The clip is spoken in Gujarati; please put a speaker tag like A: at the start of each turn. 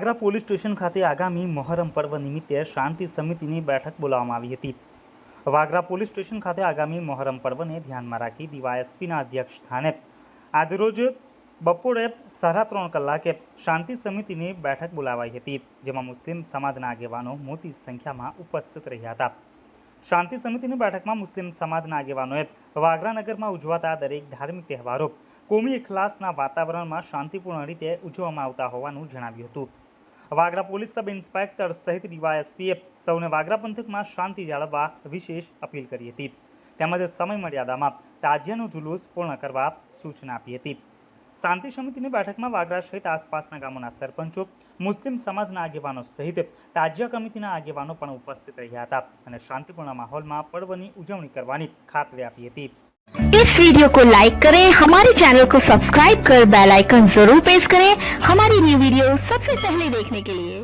A: વાગરા પોલીસ સ્ટેશન ખાતે આગામી મોહરમ પર્વ નિમિત્તે શાંતિ સમિતિની બેઠક બોલાવવામાં આવી હતી। વાગરા પોલીસ સ્ટેશન ખાતે આગામી મોહરમ પર્વને ધ્યાનમાં રાખી ડીવાયએસપીના અધ્યક્ષ સ્થાને આજરોજ બપોરે 3:30 કલાકે શાંતિ સમિતિની બેઠક બોલાવાઈ હતી, જેમાં મુસ્લિમ સમાજના આગેવાનો મોટી સંખ્યામાં ઉપસ્થિત રહ્યા હતા। શાંતિ સમિતિની બેઠકમાં મુસ્લિમ સમાજના આગેવાનોએ વાગરા નગરમાં ઉજવાતા દરેક ધાર્મિક તહેવારો કોમી ઇખલાસના વાતાવરણમાં શાંતિપૂર્ણ રીતે ઉજવવામાં આવતા હોવાનું જણાવ્યું હતું। વાગરા પોલીસ સબ ઇન્સ્પેક્ટર સહિત ડીવાયએસપીએ સૌને વાગરા પંથકમાં શાંતિ જાળવવા વિશેષ અપીલ કરી હતી, તેમજ સમય મર્યાદામાં તાજિયાનું જુલુસ પૂર્ણ કરવા સૂચના આપી હતી। શાંતિ સમિતિની બેઠકમાં વાગરા સહિત આસપાસના ગામોના સરપંચો, મુસ્લિમ સમાજના આગેવાનો સહિત તાજિયા કમિટીના આગેવાનો પણ ઉપસ્થિત રહ્યા હતા અને શાંતિપૂર્ણ માહોલમાં પર્વની ઉજવણી કરવાની ખાતરી આપી હતી।
B: इस वीडियो को लाइक करें, हमारे चैनल को सब्सक्राइब कर बेल आइकन जरूर प्रेस करें हमारी न्यू वीडियो सबसे पहले देखने के लिए।